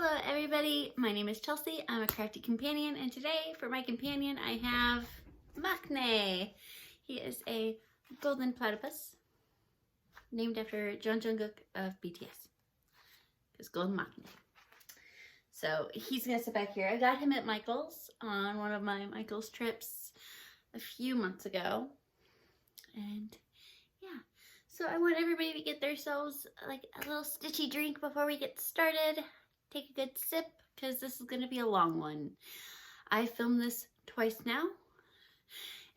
Hello everybody, my name is Chelsea. I'm a crafty companion, and today for my companion I have Maknae. He is a golden platypus named after John Jungkook of BTS. It's Golden Maknae. So he's gonna sit back here. I got him at Michael's on one of my Michael's trips a few months ago, and yeah. So I want everybody to get themselves like a little stitchy drink before we get started. Take a good sip, because this is going to be a long one. I filmed this twice now,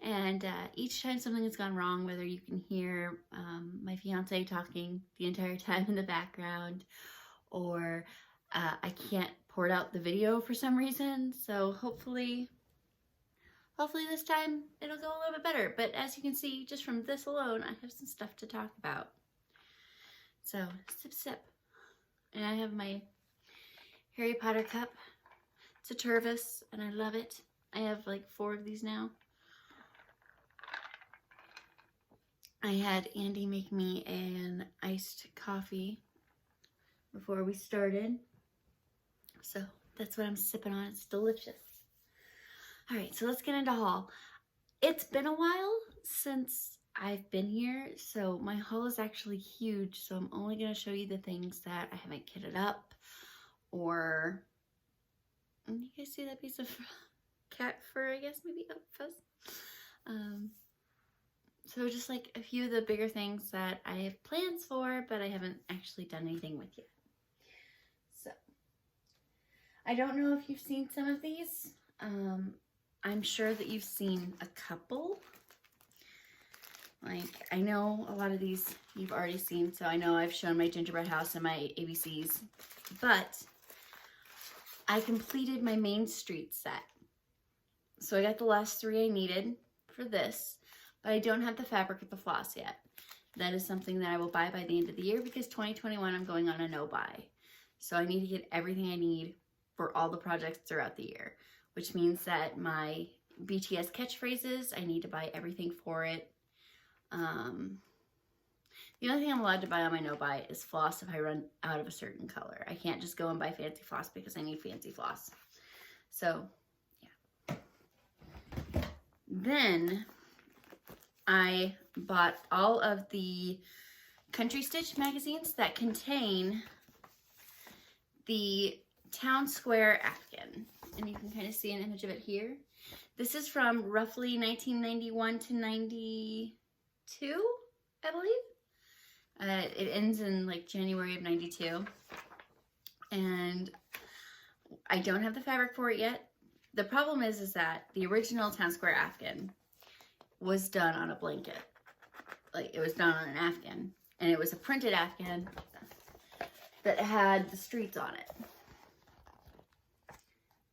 and each time something has gone wrong, whether you can hear my fiance talking the entire time in the background, or I can't port out the video for some reason, so hopefully this time it'll go a little bit better. But as you can see, just from this alone, I have some stuff to talk about. So, sip. And I have my Harry Potter cup. It's a Turvis, and I love it. I have like 4 of these now. I had Andy make me an iced coffee before we started. So that's what I'm sipping on. It's delicious. All right, so let's get into haul. It's been a while since I've been here, so my haul is actually huge. So I'm only going to show you the things that I haven't kitted up. Or, you guys see that piece of cat fur, I guess, maybe? Oh, fuzz. So just like a few of the bigger things that I have plans for, but I haven't actually done anything with yet. So, I don't know if you've seen some of these. I'm sure that you've seen a couple. Like, I know a lot of these you've already seen, so I know I've shown my gingerbread house and my ABCs, but I completed my Main Street set. So I got the last 3 I needed for this, but I don't have the fabric with the floss yet. That is something that I will buy by the end of the year, because 2021 I'm going on a no-buy. So I need to get everything I need for all the projects throughout the year, which means that my BTS catchphrases, I need to buy everything for it. The only thing I'm allowed to buy on my no-buy is floss if I run out of a certain color. I can't just go and buy fancy floss because I need fancy floss. So, yeah. Then I bought all of the Country Stitch magazines that contain the Town Square Afghan. And you can kind of see an image of it here. This is from roughly 1991 to 92, I believe. It ends in like January of 92, and I don't have the fabric for it yet. The problem is that the original Town Square Afghan was done on a blanket. Like, it was done on an Afghan, and it was a printed Afghan that had the streets on it.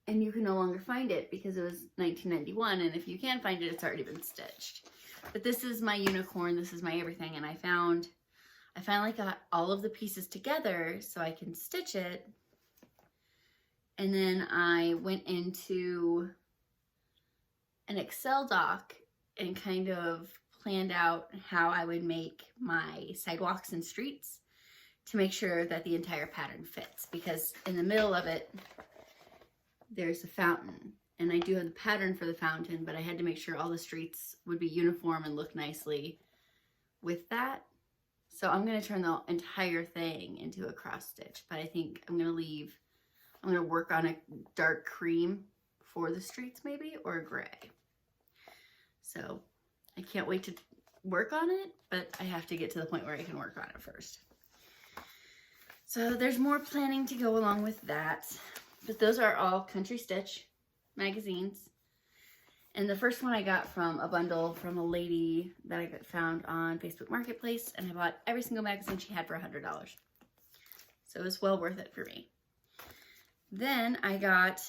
And you can no longer find it because it was 1991, and if you can find it, it's already been stitched. But this is my unicorn, this is my everything, and I finally got all of the pieces together so I can stitch it. And then I went into an Excel doc and kind of planned out how I would make my sidewalks and streets to make sure that the entire pattern fits. Because in the middle of it, there's a fountain. And I do have the pattern for the fountain, but I had to make sure all the streets would be uniform and look nicely with that. So I'm going to turn the entire thing into a cross stitch, but I think I'm going to work on a dark cream for the streets maybe, or a gray. So I can't wait to work on it, but I have to get to the point where I can work on it first. So there's more planning to go along with that, but those are all Country Stitch magazines. And the first one I got from a bundle from a lady that I found on Facebook Marketplace, and I bought every single magazine she had for $100. So it was well worth it for me. Then I got,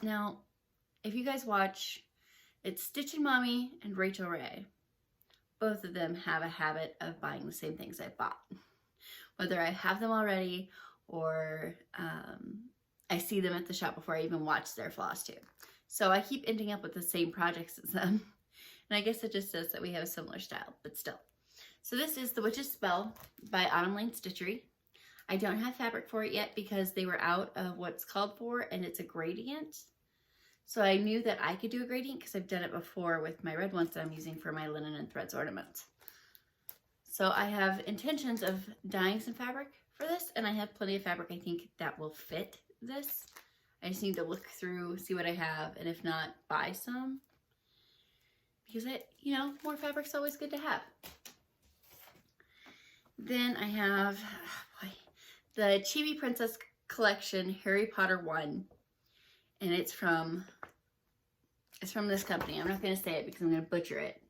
now, if you guys watch, it's Stitch and Mommy and Rachel Ray. Both of them have a habit of buying the same things I bought. Whether I have them already or I see them at the shop before I even watch their Flosstube. So I keep ending up with the same projects as them. And I guess it just says that we have a similar style, but still. So this is The Witch's Spell by Autumn Lane Stitchery. I don't have fabric for it yet because they were out of what's called for, and it's a gradient. So I knew that I could do a gradient because I've done it before with my red ones that I'm using for my linen and threads ornaments. So I have intentions of dyeing some fabric for this, and I have plenty of fabric I think that will fit this. I just need to look through, see what I have, and if not, buy some. Because you know, more fabric's always good to have. Then I have, oh boy, the Chibi Princess Collection Harry Potter 1. And it's from this company. I'm not going to say it because I'm going to butcher it.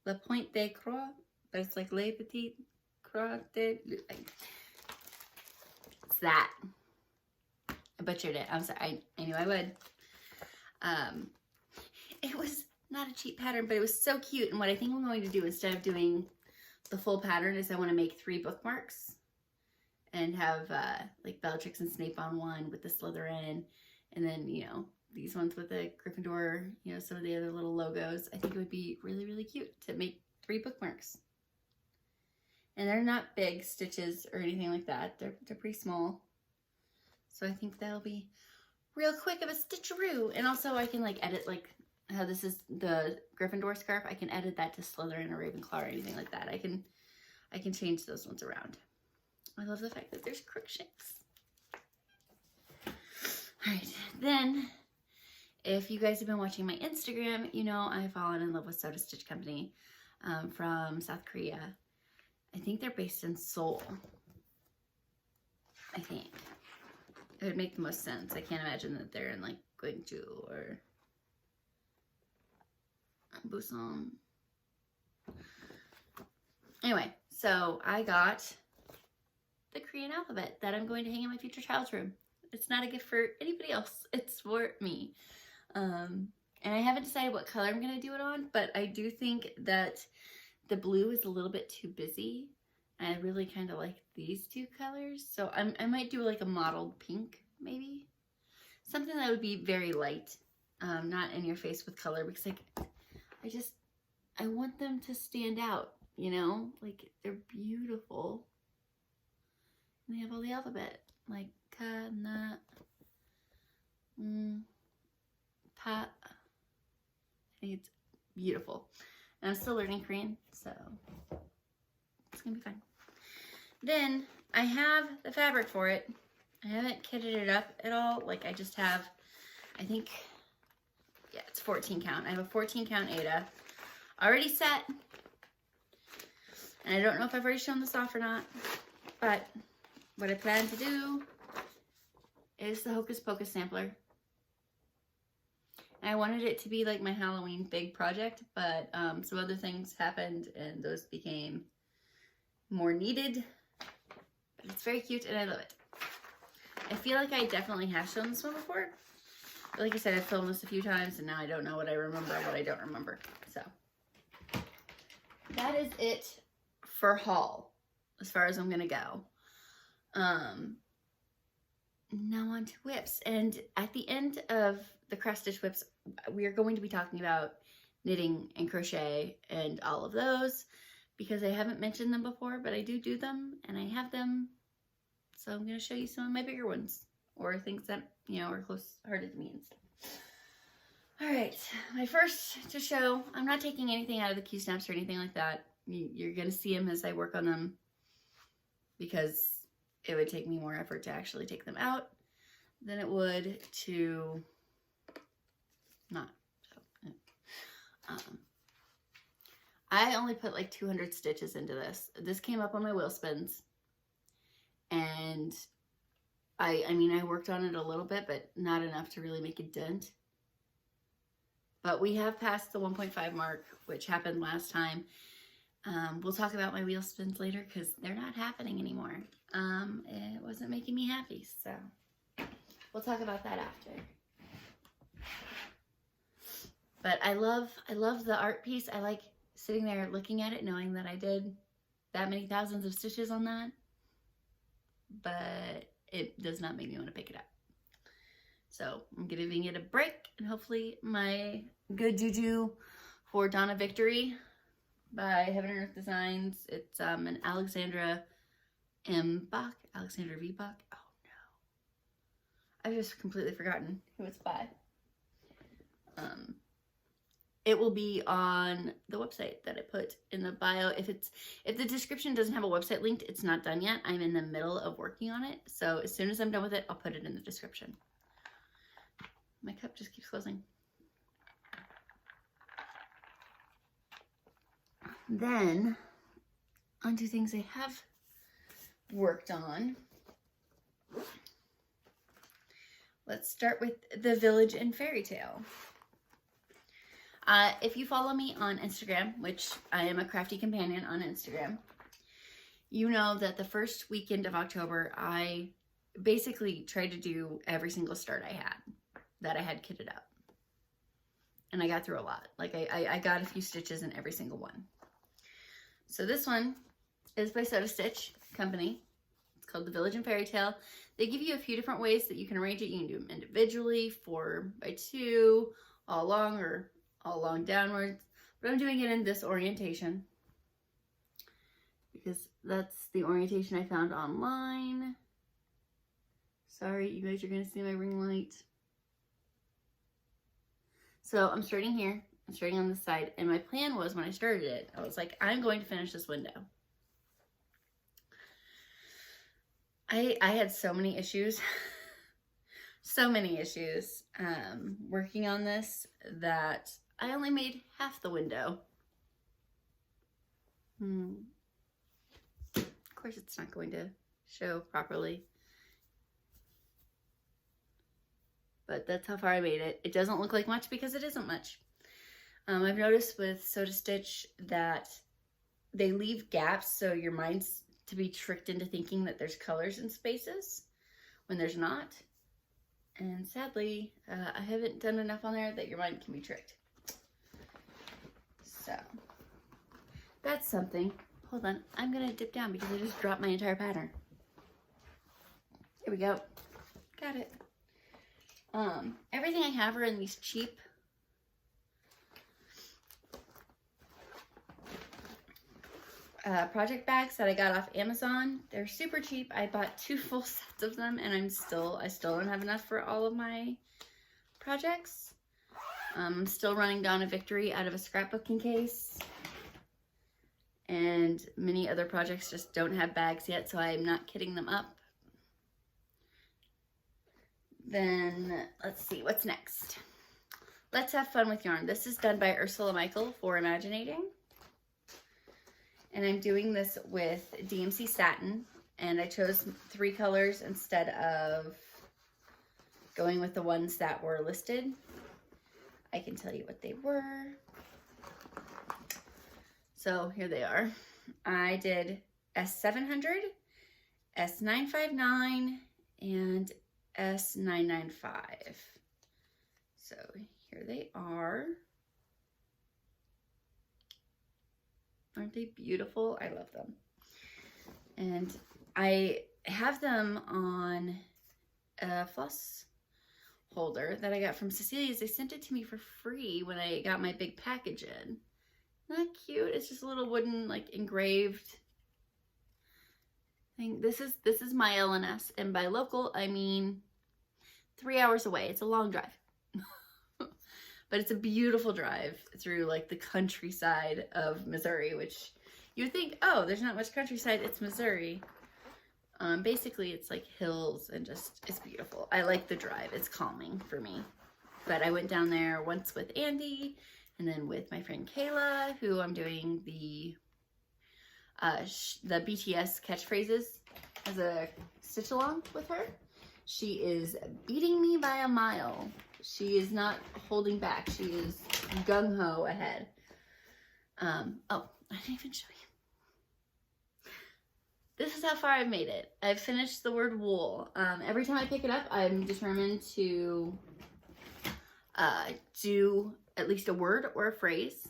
Le Pointe de Croix, but it's like Le Petit Croix de... It's that. I butchered it. I'm sorry. I knew I would. It was not a cheap pattern, but it was so cute. And what I think I'm going to do instead of doing the full pattern is I want to make 3 bookmarks and have like Bellatrix and Snape on one with the Slytherin, and then, you know, these ones with the Gryffindor, you know, some of the other little logos. I think it would be really, really cute to make 3 bookmarks. And they're not big stitches or anything like that. They're pretty small. So I think that'll be real quick of a stitcheroo. And also I can like edit, like how this is the Gryffindor scarf. I can edit that to Slytherin or Ravenclaw or anything like that. I can change those ones around. I love the fact that there's crookshanks. All right, then if you guys have been watching my Instagram, you know I've fallen in love with Soda Stitch Company from South Korea. I think they're based in Seoul. I think. It would make the most sense. I can't imagine that they're in like Gwangju or Busan. Anyway, so I got the Korean alphabet that I'm going to hang in my future child's room. It's not a gift for anybody else. It's for me. And I haven't decided what color I'm going to do it on, but I do think that the blue is a little bit too busy. I really kind of like these 2 colors. So I might do like a mottled pink, maybe. Something that would be very light, not in your face with color, because like, I want them to stand out, you know? Like, they're beautiful. And they have all the alphabet, like ka, na, pa. I think it's beautiful. And I'm still learning Korean, so it's gonna be fun. Then I have the fabric for it. I haven't kitted it up at all. Like, I just have, I think, yeah, it's 14 count. I have a 14 count Aida already set. And I don't know if I've already shown this off or not, but what I plan to do is the Hocus Pocus sampler. And I wanted it to be like my Halloween big project, but some other things happened and those became more needed. But it's very cute and I love it. I feel like I definitely have shown this one before. But like I said, I've filmed this a few times and now I don't know what I remember and what I don't remember. So that is it for haul as far as I'm gonna go. Now on to whips. And at the end of the cross stitch whips, we are going to be talking about knitting and crochet and all of those because I haven't mentioned them before, but I do them and I have them. So I'm going to show you some of my bigger ones or things that, you know, are close-hearted to me and stuff. All right, my first to show, I'm not taking anything out of the Q snaps or anything like that. You're going to see them as I work on them because it would take me more effort to actually take them out than it would to not. I only put like 200 stitches into this. This came up on my wheel spins. And I mean, I worked on it a little bit, but not enough to really make a dent. But we have passed the 1.5 mark, which happened last time. We'll talk about my wheel spins later because they're not happening anymore. It wasn't making me happy, so we'll talk about that after. But I love the art piece. I like sitting there looking at it, knowing that I did that many thousands of stitches on that. But it does not make me want to pick it up. So I'm giving it a break, and hopefully my good juju for Dawn of Victory by Heaven and Earth Designs. It's an Alexandra M. Bach, Alexandra V. Bach. Oh no, I've just completely forgotten who it's by. It will be on the website that I put in the bio. If the description doesn't have a website linked, it's not done yet. I'm in the middle of working on it. So as soon as I'm done with it, I'll put it in the description. My cup just keeps closing. Then, onto things I have worked on. Let's start with the Village and Fairy Tale. If you follow me on Instagram, which I am a crafty companion on Instagram, you know that the first weekend of October, I basically tried to do every single start that I had kitted up. And I got through a lot. Like I got a few stitches in every single one. So this one is by Soda Stitch Company. It's called the Village and Fairy Tale. They give you a few different ways that you can arrange it. You can do them individually, 4x2, all along, or all along downwards. But I'm doing it in this orientation because that's the orientation I found online. Sorry, you guys are going to see my ring light. So I'm starting here. I'm starting on this side. And my plan was, when I started it, I was like, I'm going to finish this window. I had so many issues. So many issues working on this that I only made half the window. Of course, it's not going to show properly. But that's how far I made it. It doesn't look like much because it isn't much. I've noticed with Soda Stitch that they leave gaps so your mind's to be tricked into thinking that there's colors in spaces when there's not. And sadly, I haven't done enough on there that your mind can be tricked. So, that's something. Hold on, I'm gonna dip down because I just dropped my entire pattern. Here we go. Got it. Everything I have are in these cheap project bags that I got off Amazon. They're super cheap. I bought 2 full sets of them, and I still don't have enough for all of my projects. I'm still running Dawn of Victory out of a scrapbooking case, and many other projects just don't have bags yet, so I'm not kitting them up. Then let's see what's next. Let's Have Fun with Yarn. This is done by Ursula Michael for Imaginating. And I'm doing this with DMC Satin. And I chose 3 colors instead of going with the ones that were listed. I can tell you what they were. So here they are. I did S700, S959, and S995. So here they are. Aren't they beautiful? I love them. And I have them on a floss holder that I got from Cecilia's. They sent it to me for free when I got my big package in. Isn't that cute? It's just a little wooden, like, engraved thing. This is my LNS, and by local I mean 3 hours away. It's a long drive. But it's a beautiful drive through, like, the countryside of Missouri, which you would think, oh, there's not much countryside, it's Missouri. Basically, it's like hills and just, it's beautiful. I like the drive. It's calming for me. But I went down there once with Andy and then with my friend Kayla, who I'm doing the BTS catchphrases as a stitch along with her. She is beating me by a mile. She is not holding back. She is gung-ho ahead. Oh, I didn't even show you. This is how far I've made it. I've finished the word wool. Every time I pick it up, I'm determined to do at least a word or a phrase.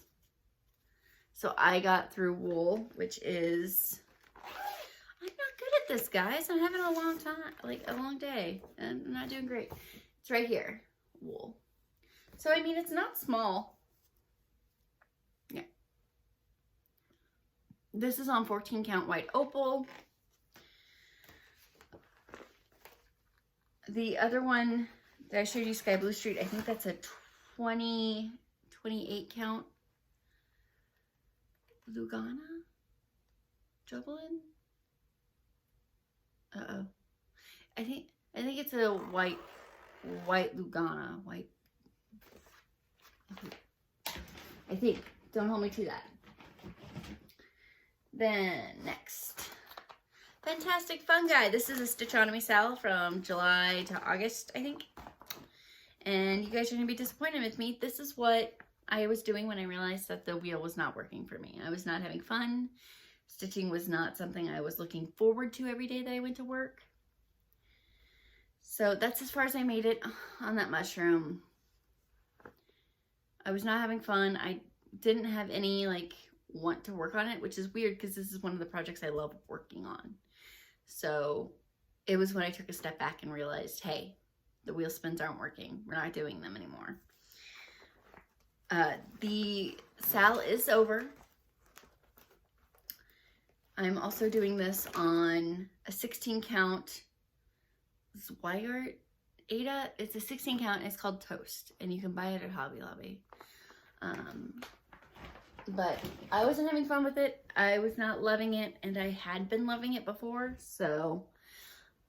So I got through wool, which is, I'm not good at this, guys. I'm having a long time, like a long day, and I'm not doing great. It's right here, wool. So, I mean, it's not small. Yeah. This is on 14 count white opal. The other one that I showed you, Sky Blue Street, I think that's a 28 count Lugana? Jubilant? Uh-oh. I think it's a white Lugana. I think. Don't hold me to that. Then next. Fantastic Fungi. This is a Stitchonomy sale from July to August, I think. And you guys are going to be disappointed with me. This is what I was doing when I realized that the wheel was not working for me. I was not having fun. Stitching was not something I was looking forward to every day that I went to work. So that's as far as I made it on that mushroom. I was not having fun. I didn't have any like want to work on it, which is weird because this is one of the projects I love working on. So it was when I took a step back and realized, hey, the wheel spins aren't working. We're not doing them anymore. The sale is over. I'm also doing this on a 16 count Zweigart Ada. It's a 16 count. It's called Toast, and you can buy it at Hobby Lobby. But I wasn't having fun with it. I was not loving it, and I had been loving it before, so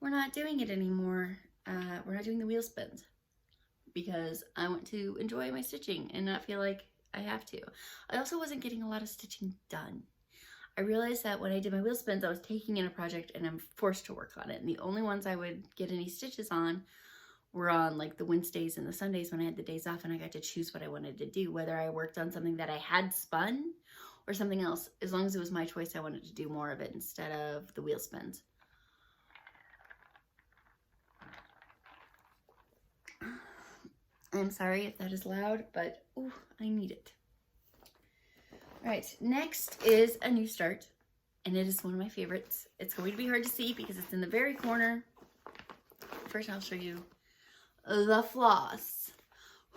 we're not doing it anymore. We're not doing the wheel spins because I want to enjoy my stitching and not feel like I have to. I also wasn't getting a lot of stitching done. I realized that when I did my wheel spins, I was taking in a project and I'm forced to work on it. And the only ones I would get any stitches on were on like the Wednesdays and the Sundays when I had the days off and I got to choose what I wanted to do, whether I worked on something that I had spun or something else. As long as it was my choice, I wanted to do more of it instead of the wheel spins. I'm sorry if that is loud, but ooh, I need it. All right, next is a new start, and it is one of my favorites. It's going to be hard to see because it's in the very corner. First, I'll show you the floss.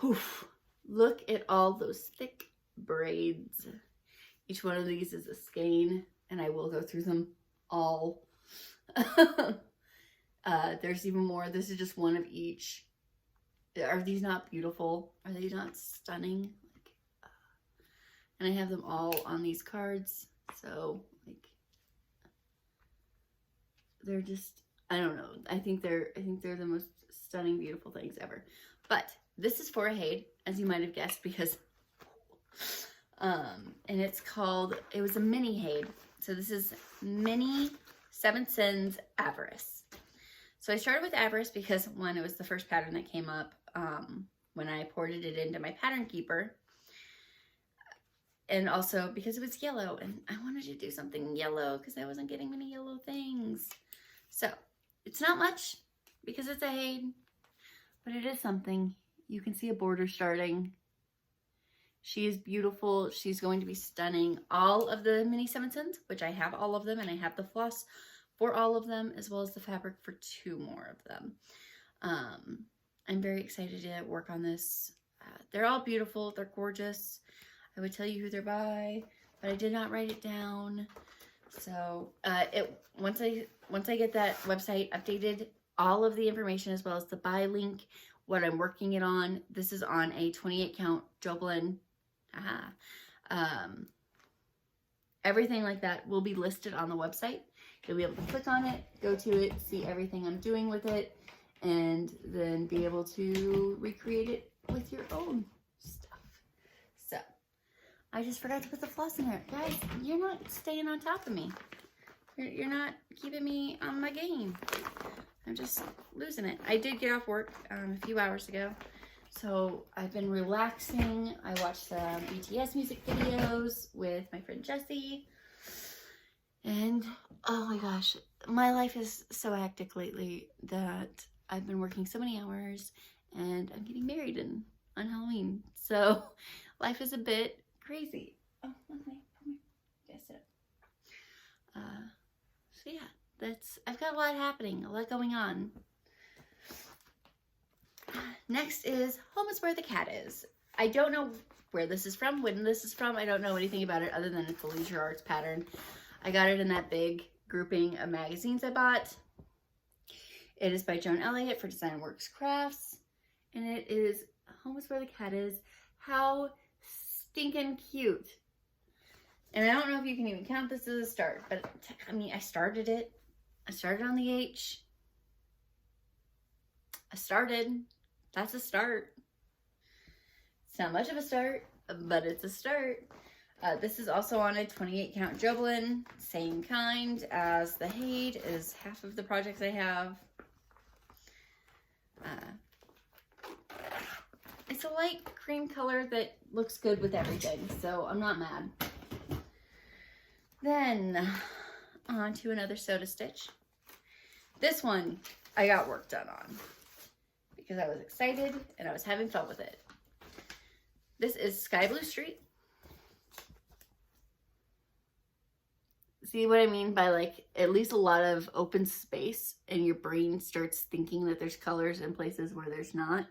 Oof, look at all those thick braids. Each one of these is a skein, and I will go through them all. There's even more. This is just one of each. Are these not beautiful? Are they not stunning? And I have them all on these cards. So, like, they're just, I don't know. I think they're the most stunning, beautiful things ever. But this is for a Haid, as you might have guessed, because, and it's called, it was a mini Haid. So this is Mini 7 Sins Avarice. So I started with Avarice because, one, it was the first pattern that came up when I ported it into my pattern keeper. And also because it was yellow and I wanted to do something yellow because I wasn't getting many yellow things. So it's not much because it's a Haid, but it is something. You can see a border starting. She is beautiful. She's going to be stunning. All of the mini 7 Sins, which I have all of them, and I have the floss for all of them, as well as the fabric for 2 more of them. I'm very excited to work on this. They're all beautiful. They're gorgeous. I would tell you who they're by, but I did not write it down. So once I get that website updated, all of the information as well as the buy link, what I'm working it on. This is on a 28 count Joplin. Everything like that will be listed on the website. You'll be able to click on it, go to it, see everything I'm doing with it, and then be able to recreate it with your own stuff. So I just forgot to put the floss in there. Guys, you're not staying on top of me. You're not keeping me on my game. I'm just losing it. I did get off work a few hours ago, so I've been relaxing. I watched some BTS music videos with my friend Jessie, and oh my gosh, my life is so hectic lately that I've been working so many hours, and I'm getting married on Halloween, so life is a bit crazy. Oh, okay, come here. Sit up. So yeah, I've got a lot happening, a lot going on. Next is Home is Where the Cat Is. I don't know where this is from, when this is from. I don't know anything about it other than it's a Leisure Arts pattern. I got it in that big grouping of magazines I bought. It is by Joan Elliott for Design Works Crafts. And it is Home is Where the Cat Is. How stinking cute. And I don't know if you can even count this as a start, but I mean, I started it. I started on the H. I started. That's a start. It's not much of a start, but it's a start. This is also on a 28 count Joblin, same kind as the Haid, is half of the projects I have. It's a light cream color that looks good with everything, so I'm not mad. Then, on to another Soda Stitch. This one I got work done on because I was excited and I was having fun with it. This is Sky Blue Street. See what I mean by like at least a lot of open space and your brain starts thinking that there's colors in places where there's not.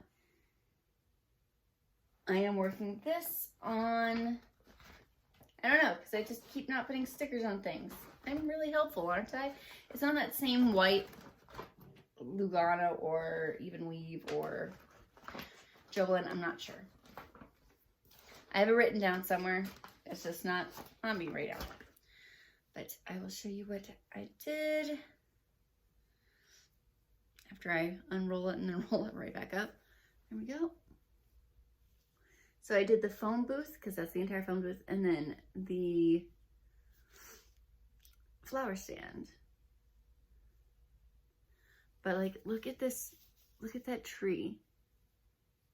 I am working this on, I don't know, because I just keep not putting stickers on things. I'm really helpful, aren't I? It's on that same white Lugana or Even Weave or Joblin, I'm not sure. I have it written down somewhere. It's just not on me right now. But I will show you what I did after I unroll it and then roll it right back up. There we go. So I did the phone booth, because that's the entire phone booth, and then the flower stand. But like, look at this, look at that tree.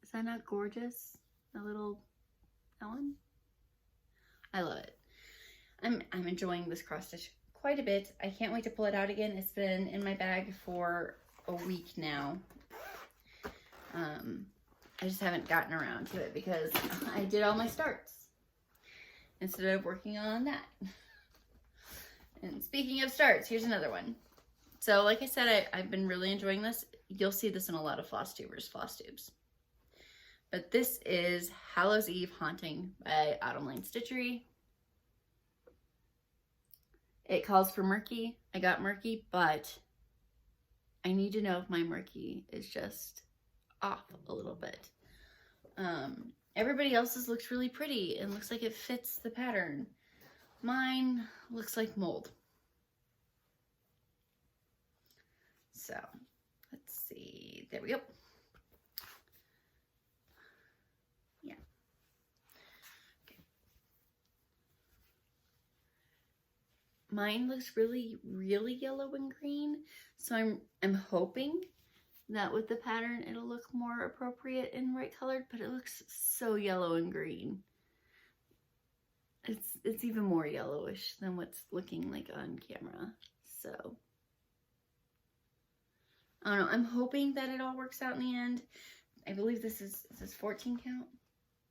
Is that not gorgeous? That one? I love it. I'm enjoying this cross stitch quite a bit. I can't wait to pull it out again. It's been in my bag for a week now. I just haven't gotten around to it because I did all my starts instead of working on that. And speaking of starts, here's another one. So like I said, I've been really enjoying this. You'll see this in a lot of Flosstubers' Flosstubes. But this is Hallows Eve Haunting by Autumn Lane Stitchery. It calls for murky. I got murky, but I need to know if my murky is just off a little bit. Everybody else's looks really pretty and looks like it fits the pattern. Mine looks like mold. So let's see, there we go. Yeah. Okay. Mine looks really, really yellow and green. So I'm hoping that with the pattern it'll look more appropriate and right colored, but it looks so yellow and green. It's even more yellowish than what's looking like on camera. So I don't know, I'm hoping that it all works out in the end. I believe this is 14 count?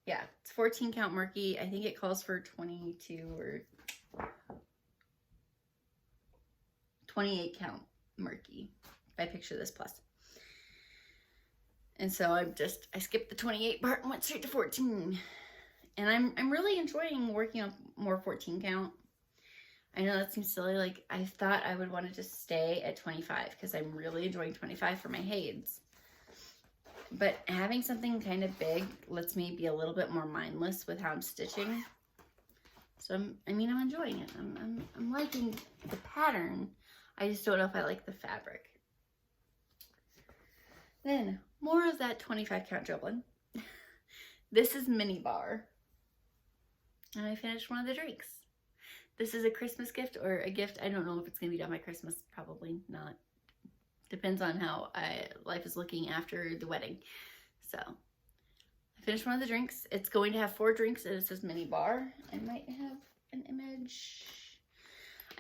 Yeah, it's 14 count murky. I think it calls for 22 or 28 count murky, if I picture this plus. And so I skipped the 28 part and went straight to 14. And I'm really enjoying working on more 14 count. I know that seems silly. Like, I thought I would want to just stay at 25 because I'm really enjoying 25 for my Haids. But having something kind of big lets me be a little bit more mindless with how I'm stitching. So I'm enjoying it. I'm liking the pattern. I just don't know if I like the fabric. Then more of that 25 count Joblin. This is Mini Bar. And I finished one of the drinks. This is a Christmas gift or a gift. I don't know if it's going to be done by Christmas. Probably not. Depends on how life is looking after the wedding. So I finished one of the drinks. It's going to have 4 drinks and it says Mini Bar. I might have an image.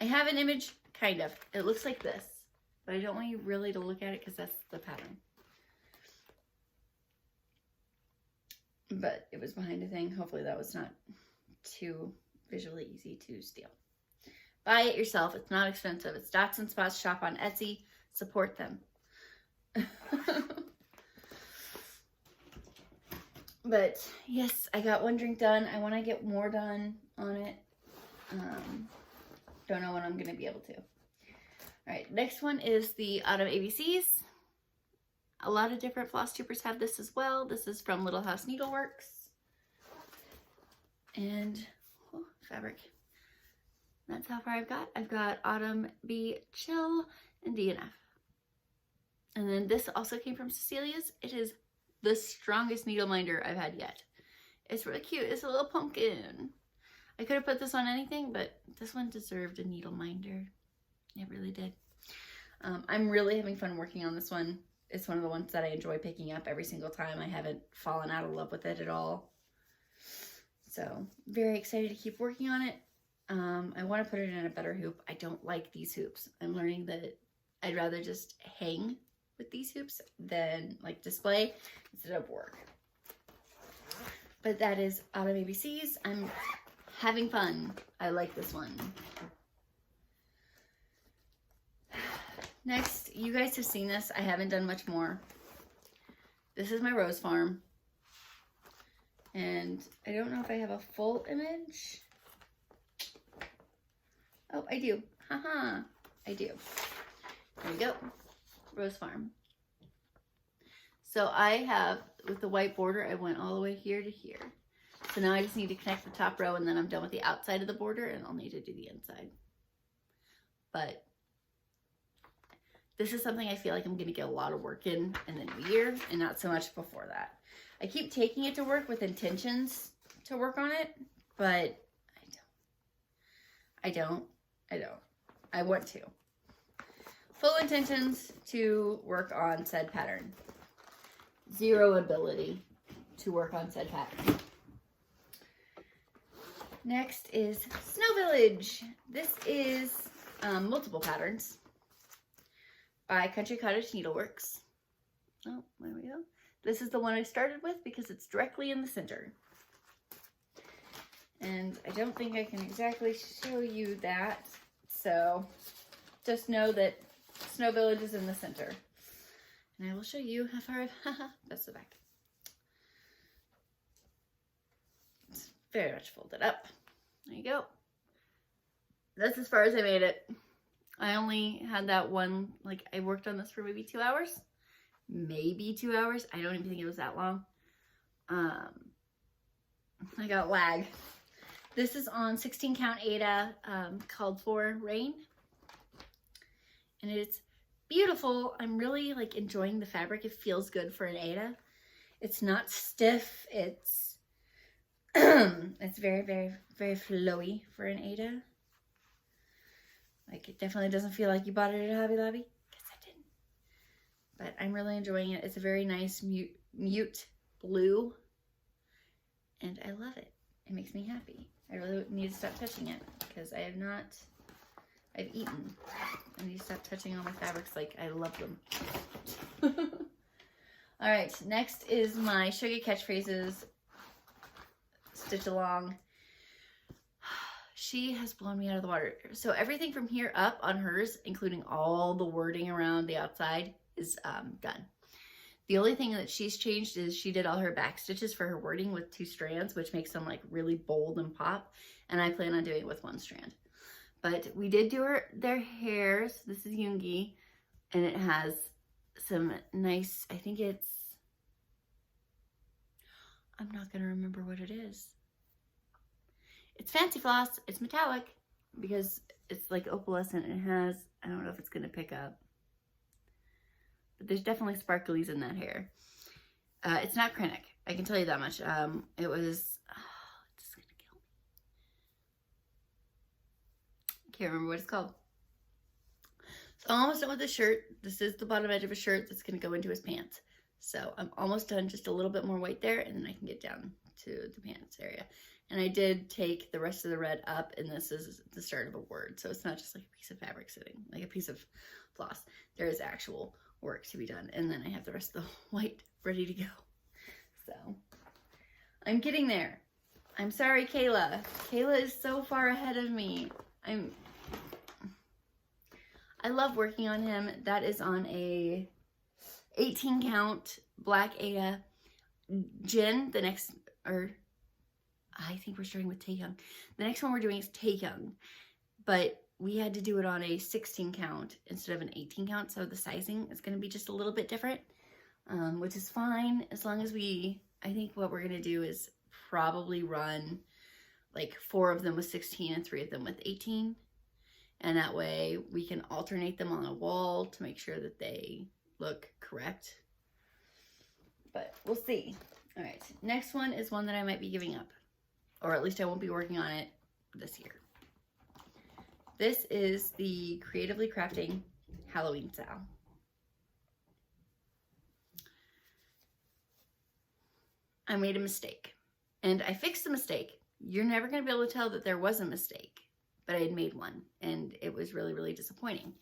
I have an image, kind of. It looks like this. But I don't want you really to look at it because that's the pattern. But it was behind a thing. Hopefully that was not too visually easy to steal. Buy it yourself. It's not expensive. It's Dots and Spots. Shop on Etsy. Support them. But yes, I got one drink done. I want to get more done on it. Don't know when I'm going to be able to. All right, next one is the Autumn ABCs. A lot of different floss tubers have this as well. This is from Little House Needleworks. And fabric. That's how far I've got. I've got Autumn B Chill and DNF. And then this also came from Cecilia's. It is the strongest needle minder I've had yet. It's really cute. It's a little pumpkin. I could have put this on anything, but this one deserved a needle minder. It really did. I'm really having fun working on this one. It's one of the ones that I enjoy picking up every single time. I haven't fallen out of love with it at all. So very excited to keep working on it. I want to put it in a better hoop. I don't like these hoops. I'm learning that I'd rather just hang with these hoops than like display instead of work. But that is Autumn ABCs. I'm having fun. I like this one. Next, you guys have seen this. I haven't done much more. This is my rose farm. And I don't know if I have a full image. Oh, I do. Haha, I do. There we go. Rose farm. So I have, with the white border, I went all the way here to here. So now I just need to connect the top row and then I'm done with the outside of the border and I'll need to do the inside. But this is something I feel like I'm going to get a lot of work in the new year and not so much before that. I keep taking it to work with intentions to work on it, but I don't. I want to. Full intentions to work on said pattern. Zero ability to work on said pattern. Next is Snow Village. This is multiple patterns by Country Cottage Needleworks. Oh, there we go. This is the one I started with because it's directly in the center. And I don't think I can exactly show you that. So just know that Snow Village is in the center. And I will show you how far that's the back. It's very much folded up. There you go. That's as far as I made it. I only had that one, like I worked on this for maybe 2 hours. Maybe 2 hours. I don't even think it was that long. I got lag. This is on 16 count Aida, called for Rain. And it's beautiful. I'm really like enjoying the fabric. It feels good for an Aida. It's not stiff. It's it's very, very, very flowy for an Aida. Like it definitely doesn't feel like you bought it at Hobby Lobby. Because I didn't. But I'm really enjoying it. It's a very nice mute blue. And I love it. It makes me happy. I really need to stop touching it because I have not, I've eaten. I need to stop touching all my fabrics like I love them. All right, next is my Sugar Catchphrases stitch along. She has blown me out of the water. So everything from here up on hers, including all the wording around the outside, is done. The only thing that she's changed is she did all her back stitches for her wording with 2 strands, which makes them like really bold and pop. And I plan on doing it with 1 strand. But we did do their hairs. This is Yoongi. And it has some nice, I think it's, I'm not going to remember what it is. It's fancy floss. It's metallic because it's like opalescent and it has, I don't know if it's going to pick up. But there's definitely sparklies in that hair. It's not Krennic. I can tell you that much. It was, it's gonna kill me. Can't remember what it's called. So I'm almost done with the shirt. This is the bottom edge of a shirt that's gonna go into his pants. So I'm almost done, just a little bit more white there, and then I can get down to the pants area. And I did take the rest of the red up, and this is the start of a word. So it's not just like a piece of fabric sitting, like a piece of floss. There is actual work to be done, and then I have the rest of the white ready to go. So I'm getting there. I'm sorry, Kayla. Kayla is so far ahead of me. I love working on him. That is on a 18 count black Aida. Jin, the next, or I think we're starting with Taehyung. The next one we're doing is Taehyung, but we had to do it on a 16 count instead of an 18 count, so the sizing is going to be just a little bit different, which is fine as long as I think what we're going to do is probably run like 4 of them with 16 and 3 of them with 18, and that way we can alternate them on a wall to make sure that they look correct, but we'll see. All right, next one is one that I might be giving up, or at least I won't be working on it this year. This is the Creatively Crafting Halloween Sal. I made a mistake, and I fixed the mistake. You're never going to be able to tell that there was a mistake, but I had made one, and it was really, really disappointing.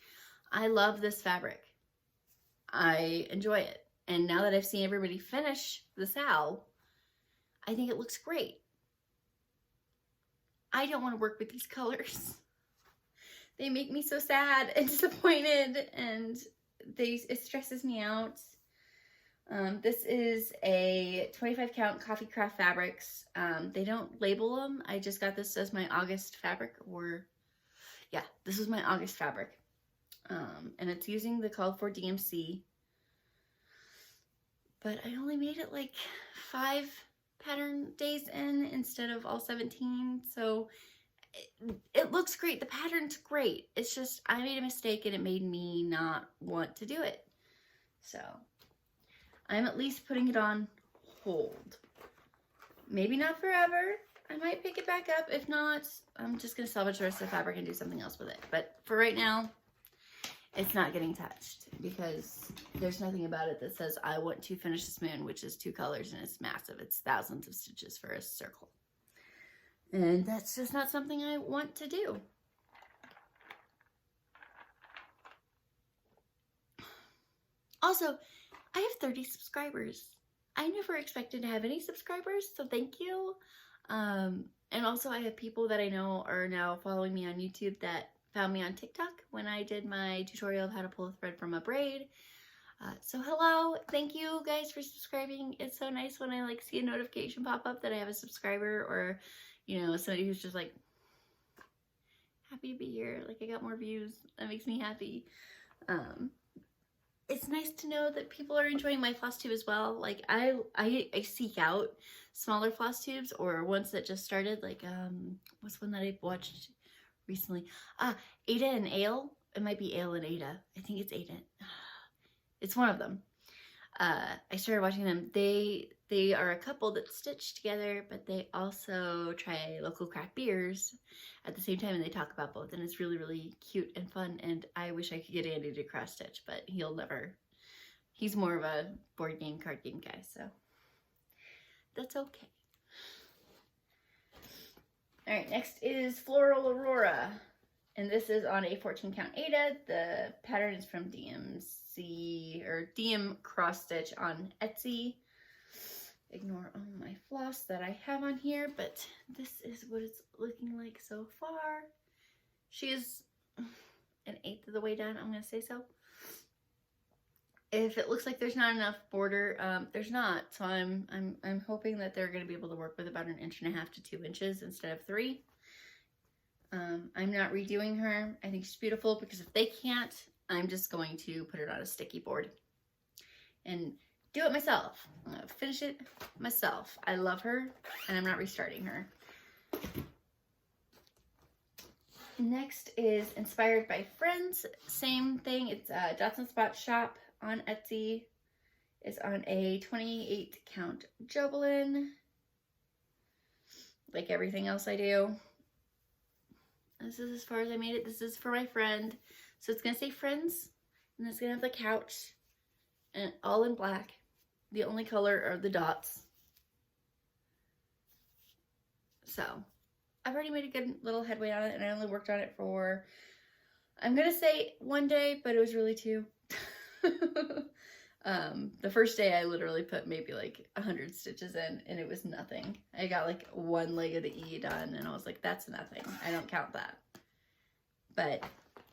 I love this fabric. I enjoy it. And now that I've seen everybody finish the Sal, I think it looks great. I don't want to work with these colors. They make me so sad and disappointed, and it stresses me out. This is a 25 count Coffee Craft Fabrics. They don't label them. I just got this as my August fabric, or yeah, this is my August fabric. And it's using the called for DMC. But I only made it like 5 pattern days in instead of all 17. So it looks great. The pattern's great. It's just I made a mistake and it made me not want to do it. So I'm at least putting it on hold. Maybe not forever. I might pick it back up. If not, I'm just going to salvage the rest of the fabric and do something else with it. But for right now, it's not getting touched because there's nothing about it that says I want to finish this moon, which is 2 colors and it's massive. It's thousands of stitches for a circle. And that's just not something I want to do. Also, I have 30 subscribers. I never expected to have any subscribers, so thank you. And also I have people that I know are now following me on YouTube that found me on TikTok when I did my tutorial of how to pull a thread from a braid. So hello, thank you guys for subscribing. It's so nice when I like see a notification pop up that I have a subscriber, or you know, somebody who's just like happy to be here, like I got more views. That makes me happy. It's nice to know that people are enjoying my floss tube as well. Like I seek out smaller floss tubes or ones that just started, like what's one that I watched recently? Ada and Ale. It might be Ale and Ada. I think it's Ada. It's one of them. I started watching them. They are a couple that stitch together, but they also try local craft beers at the same time, and they talk about both, and it's really, really cute and fun. And I wish I could get Andy to cross stitch, but he'll never. He's more of a board game, card game guy, so that's okay. All right, next is Floral Aurora, and this is on a 14 count Ada. The pattern is from DMC or DM Cross Stitch on Etsy. Ignore all my floss that I have on here, but this is what it's looking like so far. She is 1/8 of the way done, I'm gonna say so. If it looks like there's not enough border, there's not. So I'm hoping that they're gonna be able to work with about 1.5 inches to 2 inches instead of 3. I'm not redoing her. I think she's beautiful because if they can't, I'm just going to put it on a sticky board and do it myself. I'm gonna finish it myself. I love her and I'm not restarting her. Next is Inspired by Friends. Same thing. It's Dots and Spots shop on Etsy. It's on a 28 count Jobelin. Like everything else I do. This is as far as I made it. This is for my friend. So it's gonna say Friends, and it's gonna have the couch, and all in black. The only color are the dots. So I've already made a good little headway on it, and I only worked on it for, I'm gonna say 1 day, but it was really 2. The first day I literally put maybe like 100 stitches in, and it was nothing. I got like 1 leg of the E done, and I was like, that's nothing. I don't count that. But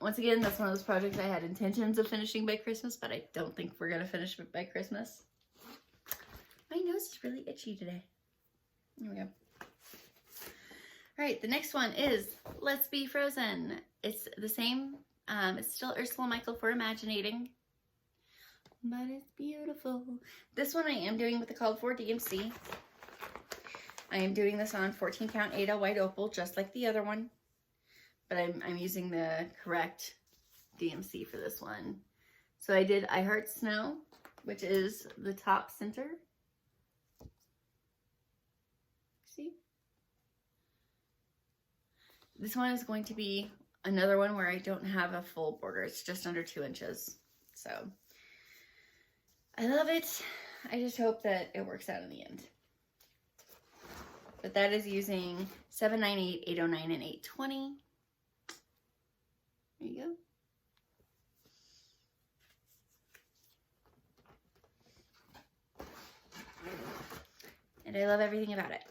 once again, that's one of those projects I had intentions of finishing by Christmas, but I don't think we're gonna finish it by Christmas. My nose is really itchy today. There we go. All right, the next one is Let's Be Frozen. It's the same. It's still Ursula Michael for Imaginating, but it's beautiful. This one I am doing with the Called For DMC. I am doing this on 14 count Ada white opal, just like the other one, but I'm using the correct DMC for this one. So I did I Heart Snow, which is the top center. See? This one is going to be another one where I don't have a full border. It's just under 2 inches. So I love it. I just hope that it works out in the end. But that is using 798, 809, and 820. There you go. And I love everything about it.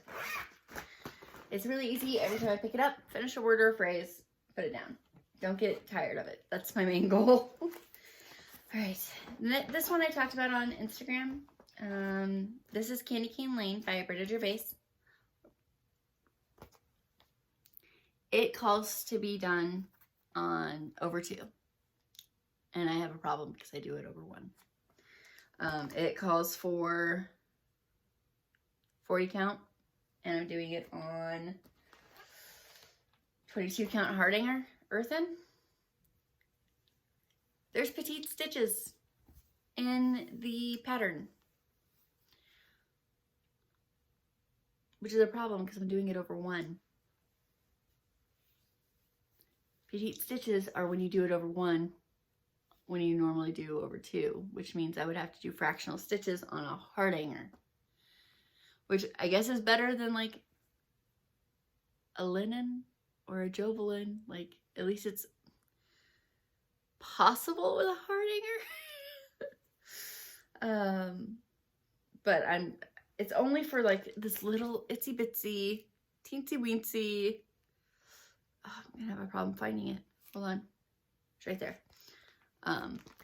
It's really easy. Every time I pick it up, finish a word or a phrase, put it down. Don't get tired of it. That's my main goal. All right. This one I talked about on Instagram. This is Candy Cane Lane by Britta Gervais. It calls to be done on over 2. And I have a problem because I do it over 1. It calls for 40 count. And I'm doing it on 22 count Hardanger earthen. There's petite stitches in the pattern, which is a problem because I'm doing it over 1. Petite stitches are when you do it over 1, when you normally do over 2, which means I would have to do fractional stitches on a Hardanger, which I guess is better than like a linen or a Jovelin. Like, at least it's possible with a Hardanger. But it's only for like this little itsy bitsy, teensy weensy. Oh, I'm gonna have a problem finding it. Hold on. It's right there.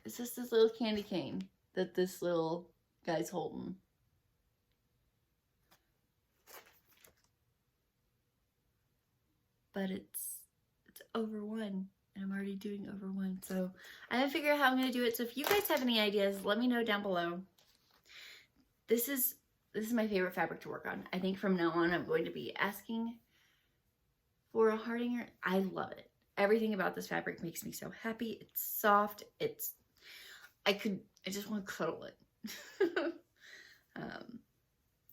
It's just this little candy cane that this little guy's holding. But it's over 1, and I'm already doing over 1. So I haven't figured out how I'm going to do it. So if you guys have any ideas, let me know down below. This is my favorite fabric to work on. I think from now on, I'm going to be asking for a Hardanger. I love it. Everything about this fabric makes me so happy. It's soft. I just want to cuddle it.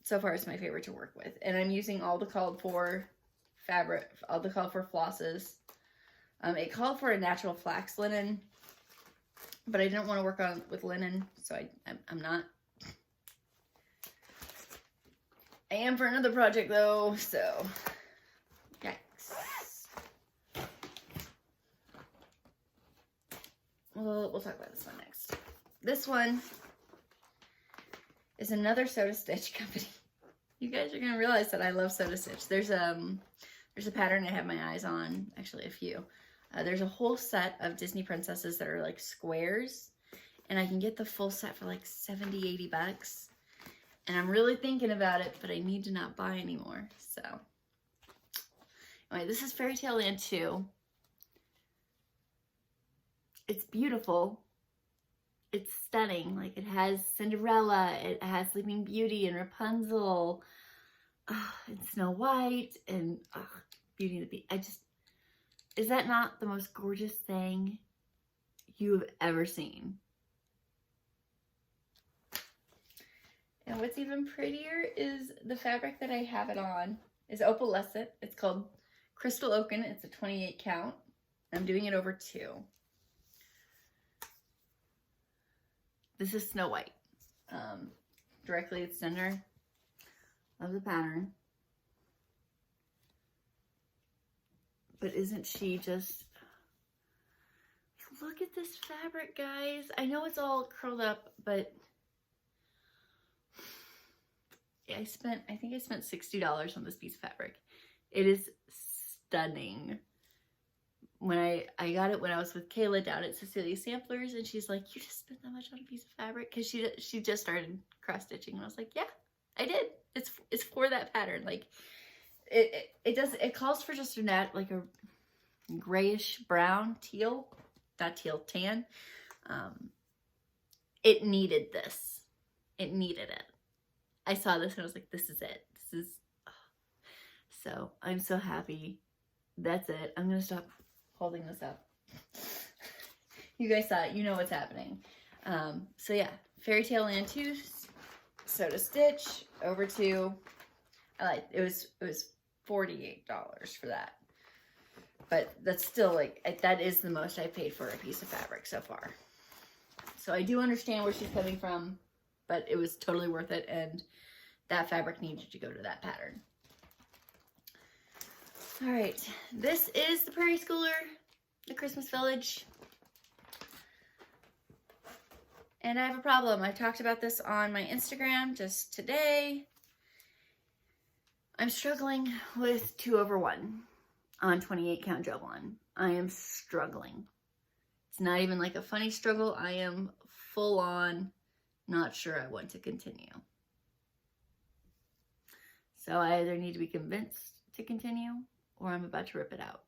So far, it's my favorite to work with. And I'm using all the called for fabric, all the called for flosses. It called for a natural flax linen, but I didn't want to work with linen, so I'm not. I am for another project though, so yikes. We'll talk about this one next. This one is another Soda Stitch company. You guys are gonna realize that I love Soda Stitch. There's a pattern I have my eyes on, actually a few. There's a whole set of Disney princesses that are like squares, and I can get the full set for like 70, 80 bucks. And I'm really thinking about it, but I need to not buy anymore. So anyway, this is Fairy Tale Land 2. It's beautiful. It's stunning. Like, it has Cinderella, it has Sleeping Beauty and Rapunzel, and Snow White, and Beauty and the Beast. Is that not the most gorgeous thing you have ever seen? And what's even prettier is the fabric that I have it on is opalescent. It's called Crystal Oaken. It's a 28 count. I'm doing it over 2. This is Snow White. Directly at the center of the pattern. But isn't she just... Look at this fabric, guys. I know it's all curled up, but... I think I spent $60 on this piece of fabric. It is stunning. When I got it when I was with Kayla down at Cecilia Samplers, and she's like, "You just spent that much on a piece of fabric?" Because she just started cross stitching, and I was like, "Yeah, I did. It's for that pattern. Like it calls for just a grayish brown, teal, not teal, tan. It needed this. It needed it. I saw this and I was like, this is it. This is, so I'm so happy. That's it. I'm going to stop holding this up. You guys saw it. You know what's happening. So yeah, Fairy Tale Land 2, Sew to Stitch, over to, it was $48 for that. But that's still like, that is the most I paid for a piece of fabric so far. So I do understand where she's coming from, but it was totally worth it, and that fabric needed to go to that pattern. All right, this is the Prairie Schooler, the Christmas Village. And I have a problem. I talked about this on my Instagram just today. I'm struggling with 2/1 on 28 count Joblon. I am struggling. It's not even like a funny struggle. I am full on not sure I want to continue. So I either need to be convinced to continue or I'm about to rip it out.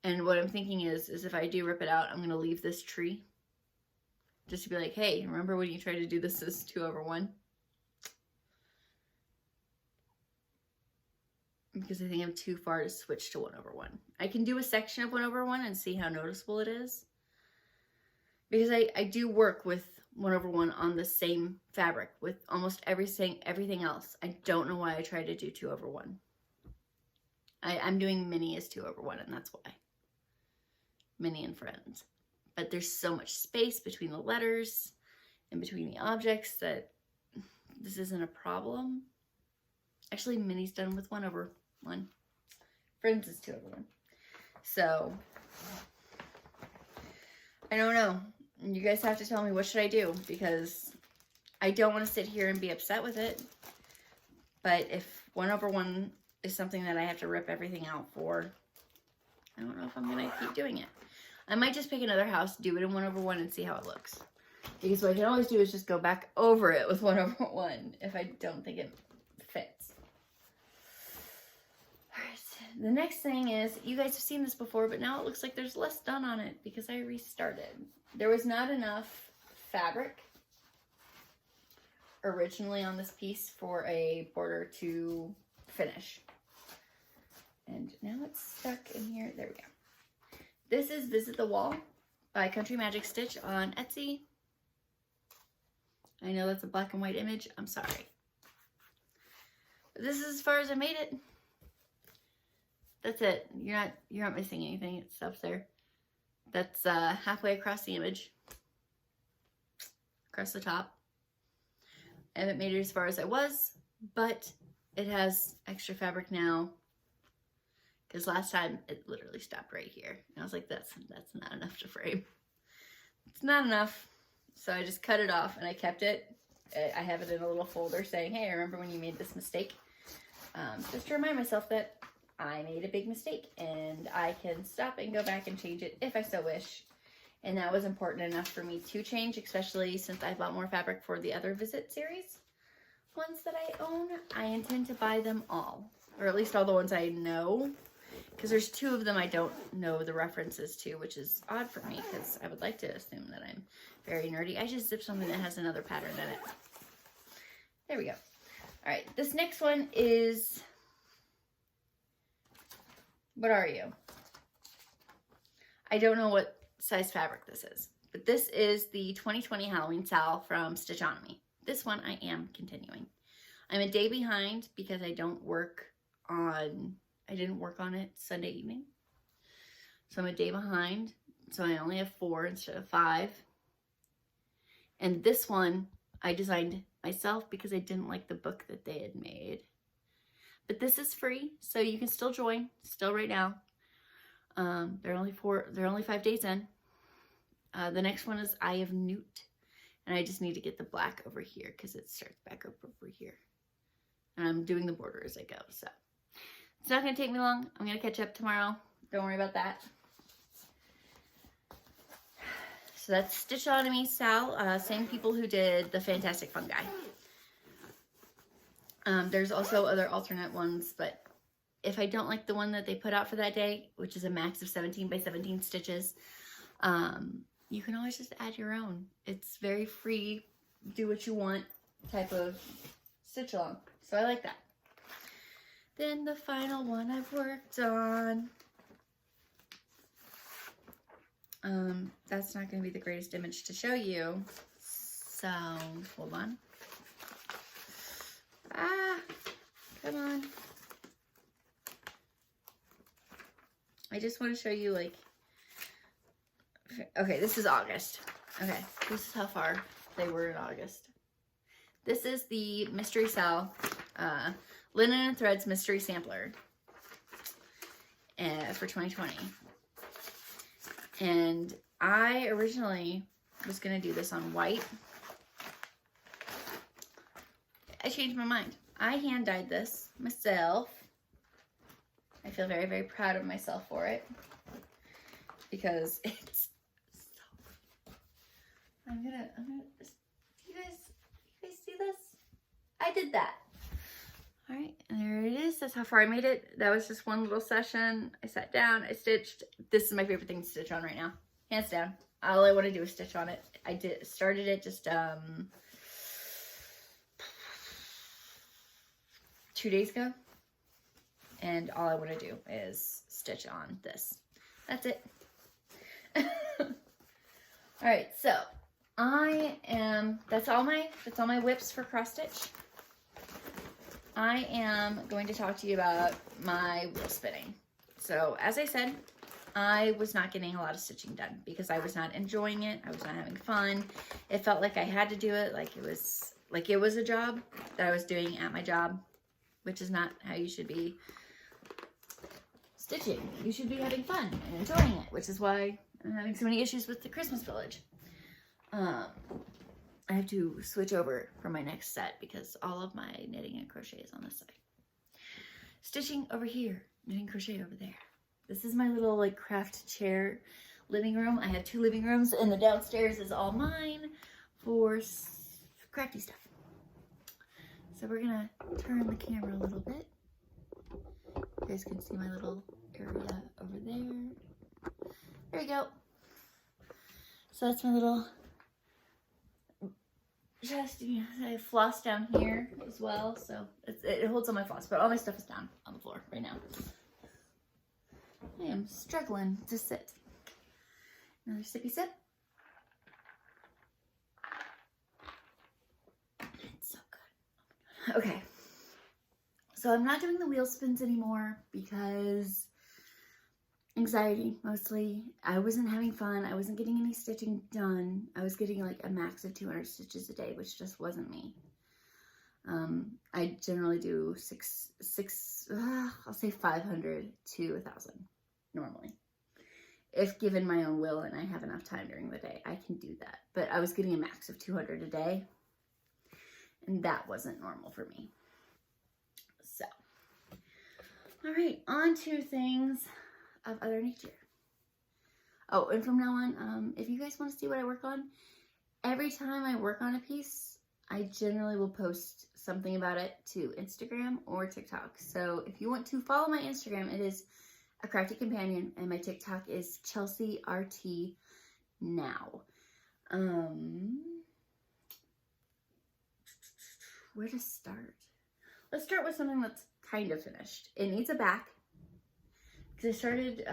And what I'm thinking is if I do rip it out, I'm going to leave this tree just to be like, hey, remember when you tried to do this as 2/1? Because I think I'm too far to switch to 1/1. I can do a section of 1/1 and see how noticeable it is. Because I do work with 1/1 on the same fabric with almost everything else. I don't know why I tried to do 2/1. I'm doing mini as 2/1, and that's why. Mini and Friends. But there's so much space between the letters and between the objects that this isn't a problem. Actually, Mini's done with 1/1. Friends is 2/1. So, I don't know. You guys have to tell me, what should I do? Because I don't want to sit here and be upset with it. But if 1/1 is something that I have to rip everything out for, I don't know if I'm going to keep doing it. I might just pick another house, do it in 1/1 and see how it looks. Because what I can always do is just go back over it with 1/1 if I don't think it fits. Alright, the next thing is, you guys have seen this before, but now it looks like there's less done on it because I restarted. There was not enough fabric originally on this piece for a border to finish. And now it's stuck in here. There we go. This is Visit the Wall by Country Magic Stitch on Etsy. I know that's a black and white image. I'm sorry. But this is as far as I made it. That's it. You're not missing anything. It stops there. That's halfway across the image. Across the top. I haven't made it as far as I was, but it has extra fabric now. Because last time it literally stopped right here. And I was like, that's not enough to frame. It's not enough. So I just cut it off and I kept it. I have it in a little folder saying, hey, I remember when you made this mistake. Just to remind myself that I made a big mistake and I can stop and go back and change it if I so wish. And that was important enough for me to change, especially since I bought more fabric for the other Visit series ones that I own. I intend to buy them all, or at least all the ones I know, because there's 2 of them I don't know the references to, which is odd for me because I would like to assume that I'm very nerdy. I just zipped something that has another pattern in it. There we go. All right, this next one is, what are you? I don't know what size fabric this is, but this is the 2020 Halloween Sal from Stitchonomy. This one I am continuing. I'm a day behind because I didn't work on it Sunday evening. So I'm a day behind. So I only have 4 instead of 5. And this one I designed myself because I didn't like the book that they had made. But this is free, so you can still join, still right now. They're only 5 days in. The next one is Eye of Newt. And I just need to get the black over here because it starts back up over here. And I'm doing the border as I go, so. It's not going to take me long. I'm going to catch up tomorrow. Don't worry about that. So that's Stitchonomy Sal, same people who did the Fantastic Fungi. There's also other alternate ones, but if I don't like the one that they put out for that day, which is a max of 17 by 17 stitches, you can always just add your own. It's very free, do what you want type of stitch along. So I like that. Then the final one I've worked on. That's not going to be the greatest image to show you. So, hold on. Ah, come on. I just want to show you, like, okay, this is August. Okay, this is how far they were in August. This is the Mystery Sal Linen and Threads Mystery Sampler for 2020. And I originally was going to do this on white. I changed my mind. I hand dyed this myself. I feel very, very proud of myself for it because it's so. I'm gonna. You guys see this? I did that. All right, and there it is. That's how far I made it. That was just one little session. I sat down. I stitched. This is my favorite thing to stitch on right now, hands down. All I want to do is stitch on it. I started it just 2 days ago. And all I want to do is stitch on this. That's it. All right, so that's all my whips for cross stitch. I am going to talk to you about my wheel spinning. So as I said, I was not getting a lot of stitching done because I was not enjoying it. I was not having fun. It felt like I had to do it like it was a job that I was doing at my job, which is not how you should be stitching. You should be having fun and enjoying it, which is why I'm having so many issues with the Christmas Village. I have to switch over for my next set because all of my knitting and crochet is on this side. Stitching over here, knitting crochet over there. This is my little like craft chair living room. I have 2 living rooms and the downstairs is all mine for crafty stuff. So we're gonna turn the camera a little bit. You guys can see my little area over there. There we go. So that's my little chest. I have floss down here as well, so it holds all my floss, but all my stuff is down on the floor right now. I am struggling to sit. Another sippy sip. It's so good. Okay. So I'm not doing the wheel spins anymore because anxiety, mostly. I wasn't having fun. I wasn't getting any stitching done. I was getting like a max of 200 stitches a day, which just wasn't me. I generally do I'll say 500 to 1,000 normally. If given my own will and I have enough time during the day, I can do that. But I was getting a max of 200 a day, and that wasn't normal for me. So, all right, on to things of other nature. Oh, and from now on, if you guys want to see what I work on, every time I work on a piece, I generally will post something about it to Instagram or TikTok. So if you want to follow my Instagram, it is A Crafty Companion, and my TikTok is Chelsea RT Now. Where to start? Let's start with something that's kind of finished. It needs a back because I started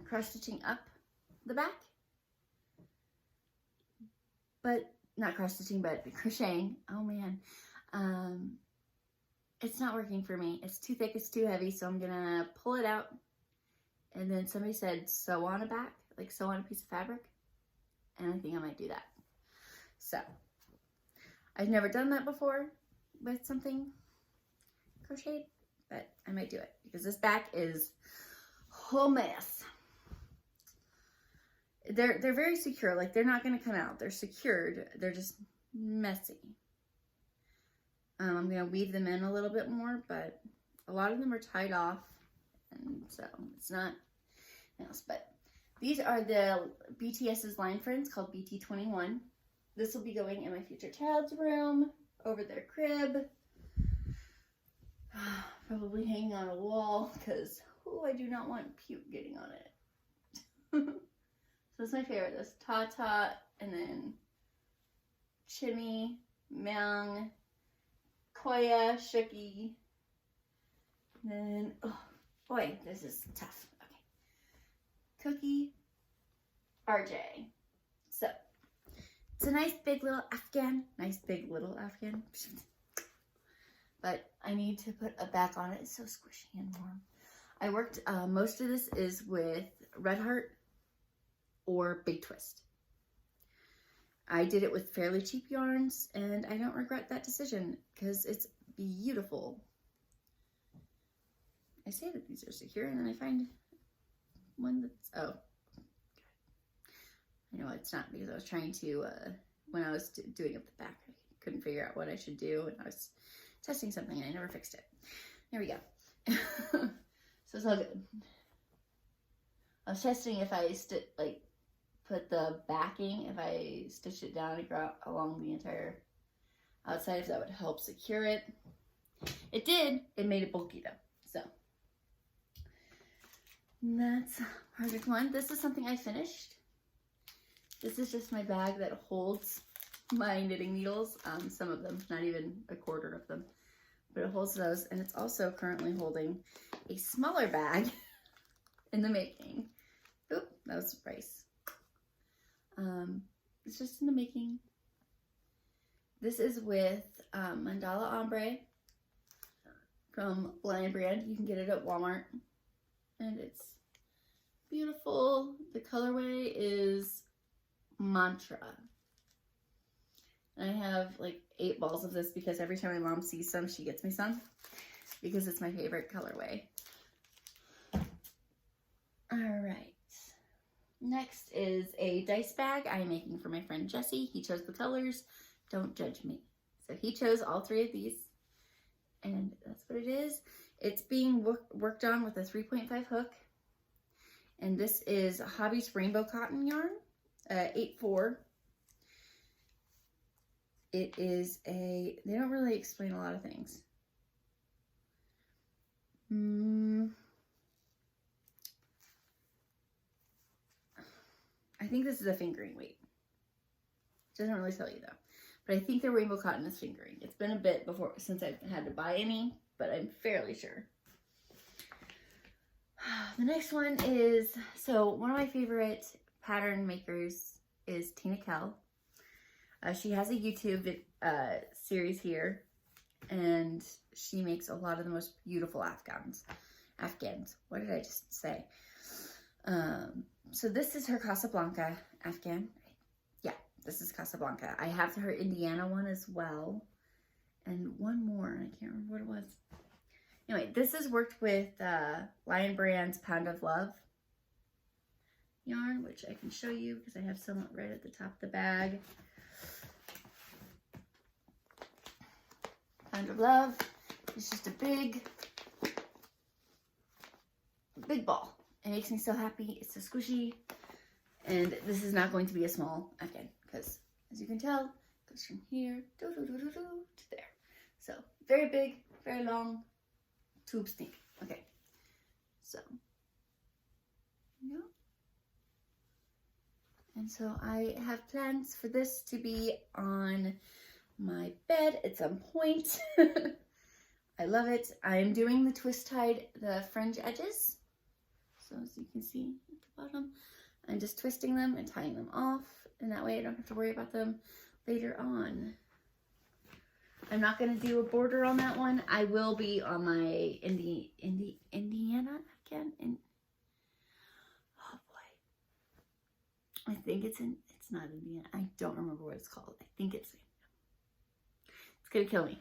cross stitching up the back, but not cross stitching, but crocheting. Oh man, it's not working for me. It's too thick, it's too heavy, so I'm gonna pull it out. And then somebody said sew on a back, like sew on a piece of fabric, and I think I might do that. So I've never done that before with something crocheted, but I might do it because this back is a whole mess. They're very secure, like they're not going to come out. They're secured. They're just messy. I'm going to weave them in a little bit more, but a lot of them are tied off, and so it's not else. But These are the BTS's line friends called BT21. This will be going in my future child's room, over their crib. Probably hanging on a wall because, oh, I do not want puke getting on it. So that's my favorite. That's Tata, and then Chimmy, Myung, Koya, Shuki. And then, oh boy, this is tough. Okay. Cookie, RJ. So, it's a nice big little Afghan. Nice big little Afghan. But I need to put a back on it. It's so squishy and warm. I worked, most of this is with Red Heart or Big Twist. I did it with fairly cheap yarns, and I don't regret that decision because it's beautiful. I say that these are secure, and then I find one that's, oh. I know it's not, because I was trying to, when I was doing up the back, I couldn't figure out what I should do, and I was testing something, and I never fixed it. There we go. So it's all good. I was testing if I put the backing, if I stitch it down and go along the entire outside, if that would help secure it. It did. It made it bulky though. So and that's project one. This is something I finished. This is just my bag that holds my knitting needles. Some of them, not even a quarter of them, but it holds those. And it's also currently holding a smaller bag in the making. Oop, that was rice. It's just in the making. This is with Mandala Ombre from Lion Brand. You can get it at Walmart. And it's beautiful. The colorway is Mantra. And I have like 8 balls of this because every time my mom sees some, she gets me some. Because it's my favorite colorway. Alright. Next is a dice bag I'm making for my friend Jesse. He chose the colors. Don't judge me. So he chose all 3 of these. And that's what it is. It's being worked on with a 3.5 hook. And this is Hobby's Rainbow Cotton Yarn, 8/4. It is they don't really explain a lot of things. I think this is a fingering weight. It doesn't really tell you though. But I think the rainbow cotton is fingering. It's been a bit since I've had to buy any, but I'm fairly sure. The next one is, so one of my favorite pattern makers is Tinna. She has a YouTube series here, and she makes a lot of the most beautiful Afghans. What did I just say? So this is her Casablanca Afghan. Yeah, this is Casablanca. I have her Indiana one as well. And one more, and I can't remember what it was. Anyway, this is worked with Lion Brand's Pound of Love yarn, which I can show you because I have some right at the top of the bag. Pound of Love. It's just a big ball. It makes me so happy. It's so squishy. And this is not going to be a small Afghan because, as you can tell, it goes from here to there. So, very big, very long, tube stink. Okay. So, yeah. And so I have plans for this to be on my bed at some point. I love it. I'm doing the twist tied, the fringe edges. So as you can see at the bottom, I'm just twisting them and tying them off. And that way I don't have to worry about them later on. I'm not going to do a border on that one. I will be on my Indiana again. Oh boy. I think it's not Indiana. I don't remember what it's called. I think it's going to kill me.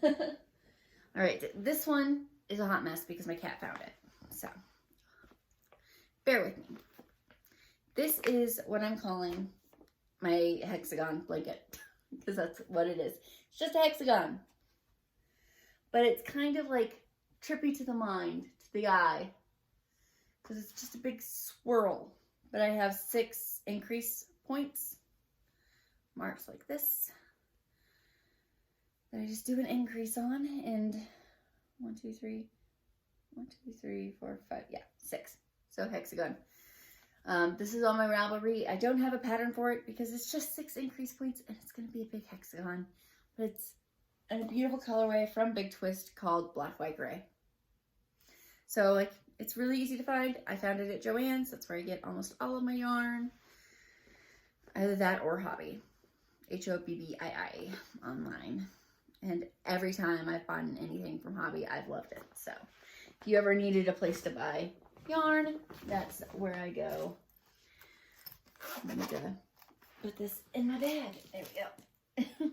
All right. This one is a hot mess because my cat found it. So, bear with me. This is what I'm calling my hexagon blanket, because that's what it is. It's just a hexagon. But it's kind of like trippy to the mind, to the eye. because it's just a big swirl. But I have 6 increase points, marks like this, that I just do an increase on, and 1, 2, 3, 4, 5, yeah, 6. So hexagon. This is on my Ravelry. I don't have a pattern for it because it's just 6 increase points and it's going to be a big hexagon. But it's a beautiful colorway from Big Twist called Black, White, Gray. So like, it's really easy to find. I found it at Joann's. That's where I get almost all of my yarn. Either that or Hobby. Hobbii online. And every time I've bought anything from Hobby, I've loved it. So if you ever needed a place to buy yarn, that's where I go. I'm gonna put this in my bag. There we go.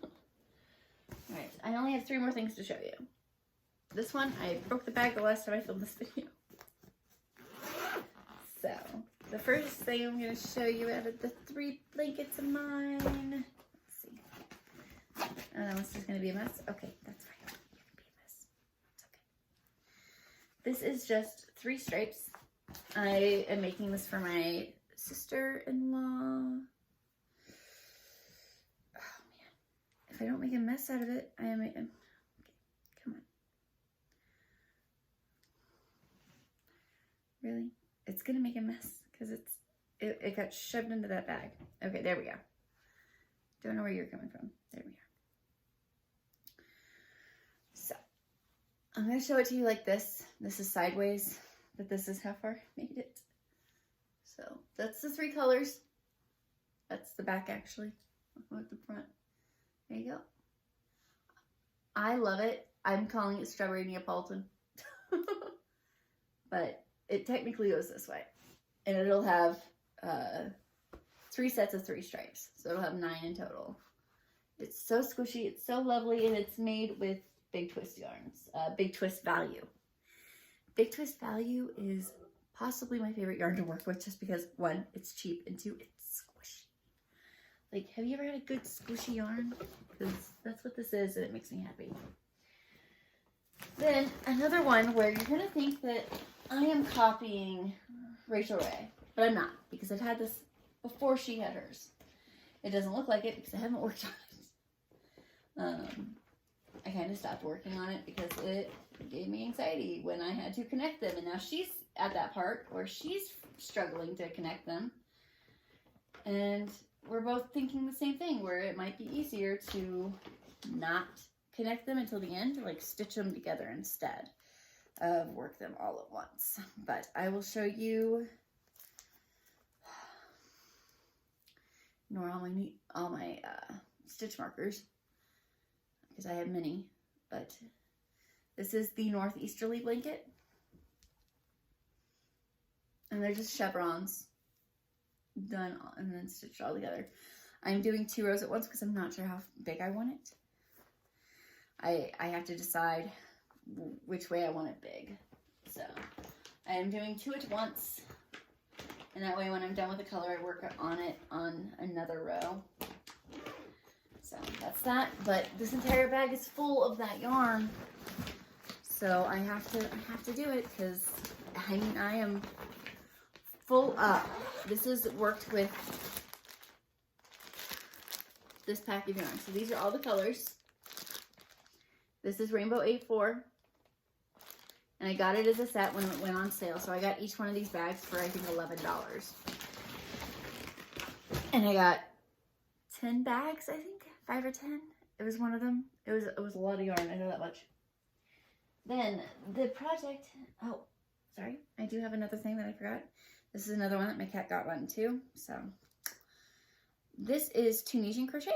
Alright, I only have 3 more things to show you. This one, I broke the bag the last time I filmed this video. So, the first thing I'm going to show you out of the 3 blankets of mine. Let's see. Oh, that one's just going to be a mess? Okay, that's fine. You can be a mess. It's okay. This is just 3 stripes. I am making this for my sister-in-law. Oh, man. If I don't make a mess out of it, I am... Okay, come on. Really? It's gonna make a mess because it got shoved into that bag. Okay, there we go. Don't know where you're coming from. There we are. So I'm gonna show it to you like this. This is sideways, but this is how far I made it. So that's the 3 colors. That's the back actually. With the front. There you go. I love it. I'm calling it Strawberry Neapolitan. But it technically goes this way, and it'll have 3 sets of 3 stripes, so it'll have 9 in total. It's so squishy, it's so lovely, and it's made with Big Twist yarns. Big Twist Value. Big Twist Value is possibly my favorite yarn to work with, just because 1, it's cheap, and 2, it's squishy. Like, have you ever had a good squishy yarn? Because that's what this is, and it makes me happy. Then another one where you're gonna think that I am copying Rachel Ray, but I'm not, because I've had this before she had hers. It doesn't look like it because I haven't worked on it. I kind of stopped working on it because it gave me anxiety when I had to connect them, and now she's at that part where she's struggling to connect them, and we're both thinking the same thing, where it might be easier to not connect them until the end, like stitch them together instead of work them all at once. But I will show you, ignore all my stitch markers because I have many, but this is the Northeasterly blanket, and they're just chevrons done and then stitched all together. I'm doing 2 rows at once because I'm not sure how big I want it. I have to decide which way I want it big. So I am doing 2 at once, and that way when I'm done with the color, I work on it on another row. So that's that. But this entire bag is full of that yarn, so I have to do it because I mean I am full up. This is worked with this pack of yarn. So these are all the colors. This is Rainbow 84. And I got it as a set when it went on sale. So I got each one of these bags for, I think, $11. And I got 10 bags, I think. 5 or 10. It was one of them. It was a lot of yarn. I know that much. Then the project... Oh, sorry. I do have another thing that I forgot. This is another one that my cat got one too. So this is Tunisian crochet.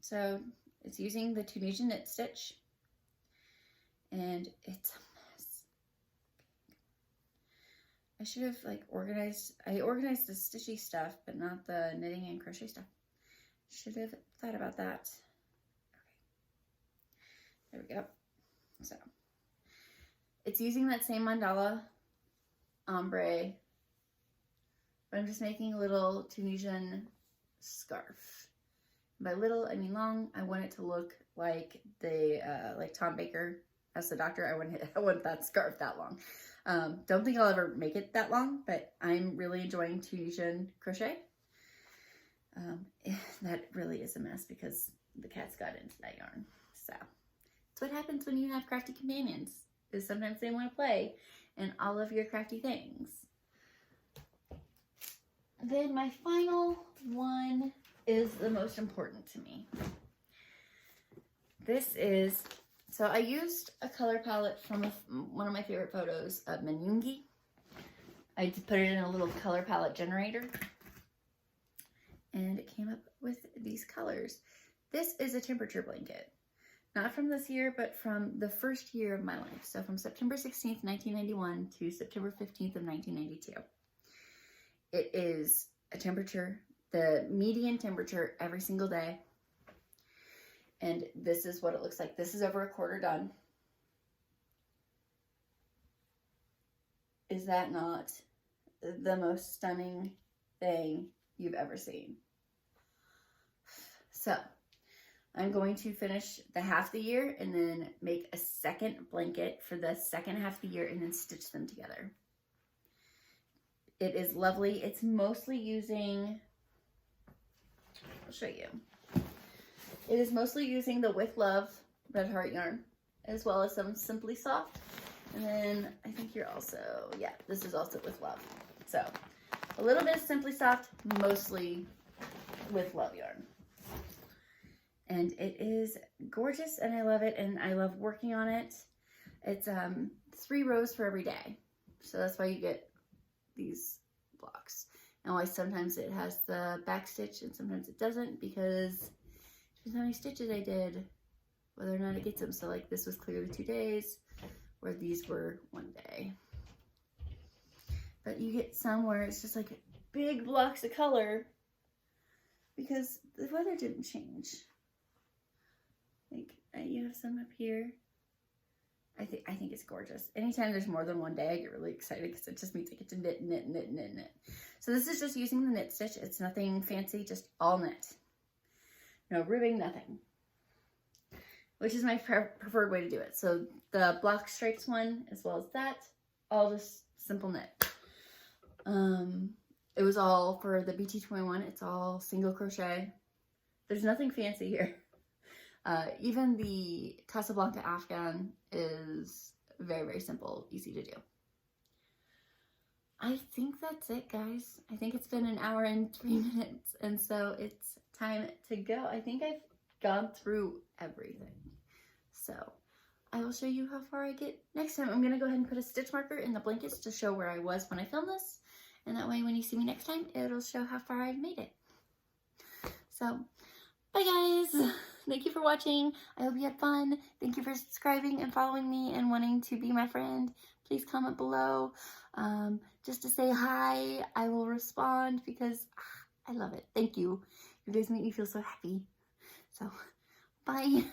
So it's using the Tunisian knit stitch. And it's a mess. I should have I organized the stitchy stuff, but not the knitting and crochet stuff. Should have thought about that. Okay. There we go. So it's using that same mandala ombre, but I'm just making a little Tunisian scarf. By little, I mean long. I want it to look like the like Tom Baker as the doctor. I want that scarf that long. Don't think I'll ever make it that long, but I'm really enjoying Tunisian crochet. That really is a mess because the cats got into that yarn. So it's what happens when you have crafty companions, is sometimes they want to play in all of your crafty things. Then my final one is the most important to me. This is, so I used a color palette from one of my favorite photos of Menyungi. I put it in a little color palette generator, and it came up with these colors. This is a temperature blanket, not from this year, but from the first year of my life. So from September 16th, 1991 to September 15th of 1992. It is a temperature, the median temperature every single day. And this is what it looks like. This is over a quarter done. Is that not the most stunning thing you've ever seen? So I'm going to finish the half of the year and then make a second blanket for the second half of the year and then stitch them together. It is lovely. It's mostly using, I'll show you. It is mostly using the With Love Red Heart yarn, as well as some Simply Soft. And then I think you're also, yeah, this is also With Love. So a little bit of Simply Soft, mostly With Love yarn. And it is gorgeous and I love it, and I love working on it. It's 3 rows for every day. So that's why you get these blocks. And why sometimes it has the back stitch and sometimes it doesn't, because depends how many stitches I did, whether or not it gets them. So like this was clearly 2 days, where these were 1 day. But you get some where it's just like big blocks of color because the weather didn't change. Like you have some up here. I think it's gorgeous. Anytime there's more than 1 day, I get really excited because it just means I get to knit, knit, knit, knit, knit. So this is just using the knit stitch. It's nothing fancy, just all knit. No ribbing, nothing. Which is my preferred way to do it. So the block stripes one, as well as that, all just simple knit. It was all for the BT21. It's all single crochet. There's nothing fancy here. Even the Casablanca Afghan is very, very simple, easy to do. I think that's it, guys. I think it's been 1 hour and 3 minutes, and so it's time to go. I think I've gone through everything. So I will show you how far I get next time. I'm going to go ahead and put a stitch marker in the blankets to show where I was when I filmed this. And that way when you see me next time, it'll show how far I've made it. So, bye guys. Thank you for watching. I hope you had fun. Thank you for subscribing and following me and wanting to be my friend. Please comment below just to say hi. I will respond because I love it. Thank you. You guys make me feel so happy. So, bye.